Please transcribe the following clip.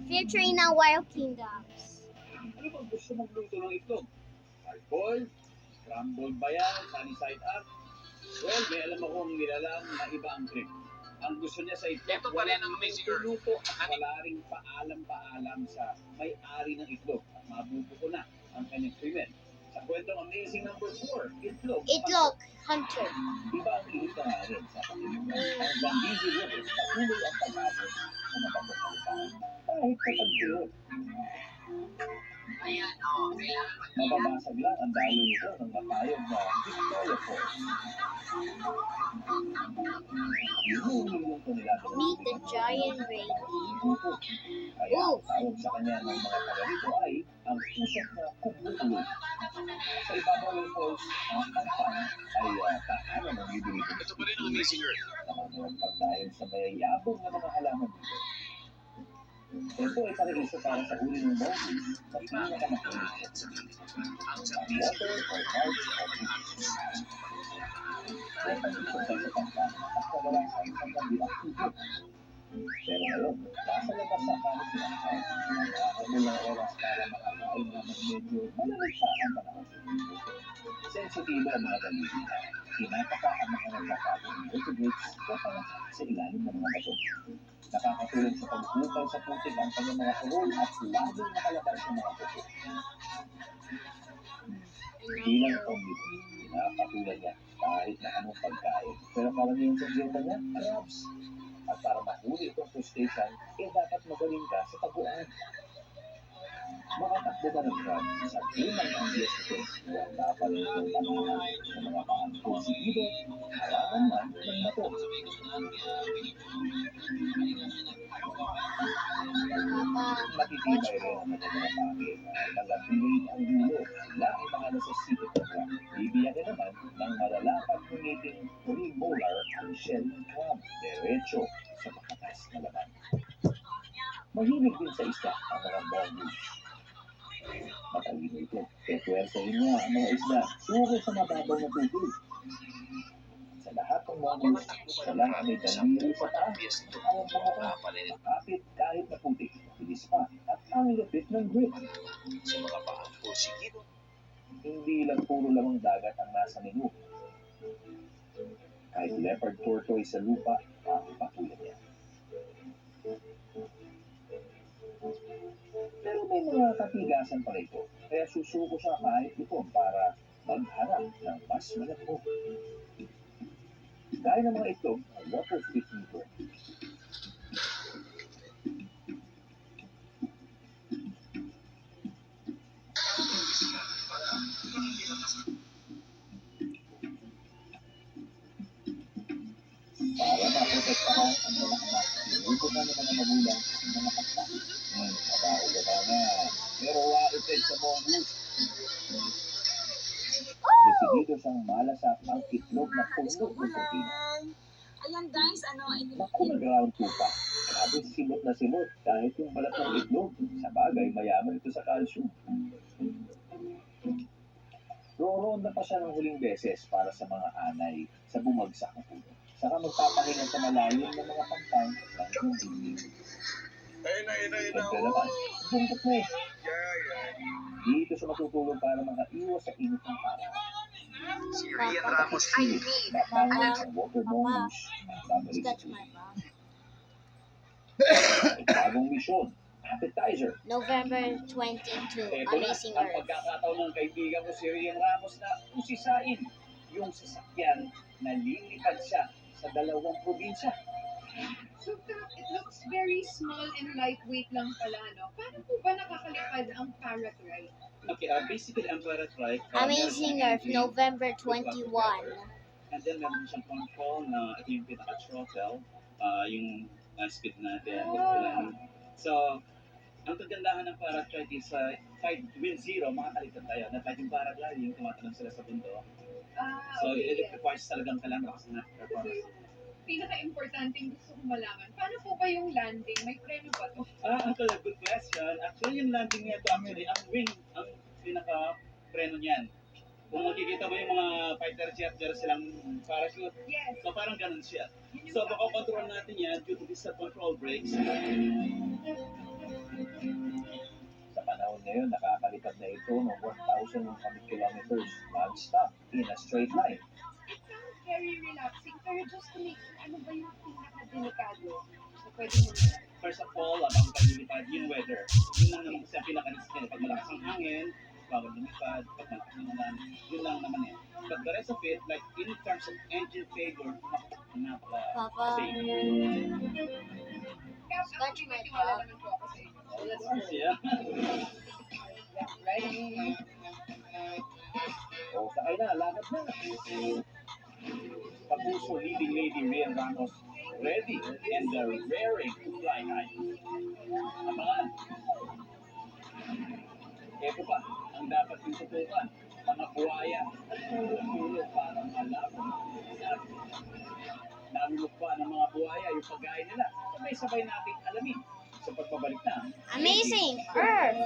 Featuring ng Wild Kingdoms. Ano bang gusto mong luto ng itlog? Hard-boiled? Scrambled ba yan? Sunny side up? Well, may alam akong nilalang na iba ang trip. Ang gusto niya sa itlog, Ito pa rin ang Amazing Earth. luto at wala ring paalam-paalam sa may-ari ng itlog. At mabubuko na ang kanyang krimen. Sa kwentong Amazing number 4, itlog. Itlog Hunter. Iba ang ihip na rin sa pagkilipan. Ang Zambezi River, patuloy ang pag-abot sa mababot na lupaan. Kahit kapag tulog. Ayan, kailangan Mababasag lang ang dayo nito ng mapayag na Victoria Falls. Yung nila Meet the giant reindeer. Kaya ang tawag sa kanya ng mga taga rito ay ang usok na kubukulo. Sa ibabaw ng falls, ang pangpang ay tahanan ng libo-libo. Ito pa rin ang Amazing Earth. Namamulagpag dahil sa mayayabong na mga halaman dito. Ito ay paraiso para sa uri ng mongoose na pinakamakulit. Ang water or heart of fish. May pag-isip sa pangpang at kawalan sa isang kabilang tubig. Pero ngayon, nasa labas sa kalit ng heart, nag-aamulang oras para makakain naman medyo malamig sa ang panahon. Sensitibo ang mga dalili na pinapaka ang mga nagkakagong vertebrates kapag sa ilalim ng mga bato. Nakakatulong sa paghukay sa putik ang kanyang mga parol at labing nakalabas ng mga puto. Bilang omnivore, pinapatulan niya kahit na anong pagkain. Pero karamihan sa dieta niya, crabs. At para mahuli itong crustacean, dapat magaling ka sa taguan. Makatakbo ba ng crab sa unang ang yeso wala pa rin itong tamahan sa mga paang konsigido, harangan man ng bato. Matitibay rin ang mga pangit at nagabiling ang dulo. Sila ay mga nasa city crab. Bibiyakin naman ng malalapad ngiting premolar ang shell crab, derecho sa makatas na laman. Mahilig din sa isda ang mga mongoose. Matalino ito. Pepwersahin niya ang mga isda suko sa mababaw na tubig. Sa lahat ng mongoose, siya lang ang may daliri sa taas. Ang mga kapit kahit na putik, bilis pa, at ang lupit ng grip. Sa mga paang porsigido. Hindi lang puro lamang dagat ang nasa menu. Kahit leopard tortoise sa lupa, pakipatulan niya. Pero may mga katigasan pa ito, kaya susuko siya kahit ito para maghanap ng mas malambot. Gaya ng mga itlog, ang water fish nito. Para maprotektahan ang mga anak, inuto na ng mga magulang ang mga pakta. Mabaho nga. Pero waited sa mongoose. Desidido siyang malasap ang itlog na puno ng protina. Ayan guys, Naku, nag-round 2 pa. Grabe, simot na simot. Kahit yung balat ng itlog. Sa bagay, mayaman ito sa calcium. Roronda pa siya ng huling beses para sa mga anay sa bumagsak na puno. Saka magpapahinga sa malalim ng mga pampang ng tubig. Ayun na. Siyempre naman, buntot na eh. Dito siya matutulog para makaiwas sa init ng araw. Si Rian Ramos. Ang water mongoose. Babalik sa Scratch my back. bagong misyon. Appetizer. November 22, Ito Amazing na ang Earth. pagkakataon ng kaibigan ko si Rian Ramos na usisain yung sasakyan na lilipad siya sa 2 probinsya. So, it looks very small and lightweight lang pala, no? Paano po ba nakakalipad ang parrot ride? Okay, basically ang parrot ride. Amazing Earth, November 21. And then meron siyang control na ito yung pinaka-throttle, yung speed natin. So, ang kagandahan ng parrot ride is kahit wind zero, makakalitan tayo. Na kahit yung paragliding, tumatalon sila sa bundok. So, it requires talagang kailangan kasi na performance. Pinaka-importanting gusto ko malaman, paano po ba yung landing? May preno ba to? Uncle, good question. Actually, yung landing nito, actually, ang wing, ang pinaka-preno niyan. Kung makikita mo yung mga fighter jet, meron silang parachute. Yes. So, parang ganun siya. So, makokontrol natin yan due to these control brakes. Ngayon, nakakalipad na ito ng 1,100 kilometers non-stop in a straight line. It sounds very relaxing, pero just to make sure, ano ba yung pinaka-delikado na pwede mo First of all, ang paglilipad, yung weather. Yun lang naman kasi ang pinaka-risk niya. Pag malakas ang hangin, bawal lumipad. Pag malakas ang ulan, yun lang naman eh. But the rest of it, like in terms of engine failure, Papa. safe. Kaya Scotch ako my nagtiwala dog. naman po ako sa inyo. So, let's Of course, go. yeah. Ready? O, sakay na, lakad na. Kapuso leading lady Rian Ramos, ready and raring to fly high. Abangan. Ito pa, ang dapat yung tutukan, mga buhaya at tulog para malabo. Namulog pa ng mga buhaya yung pagkain nila. Sabay-sabay nating alamin sa pagbabalik na. Amazing Earth.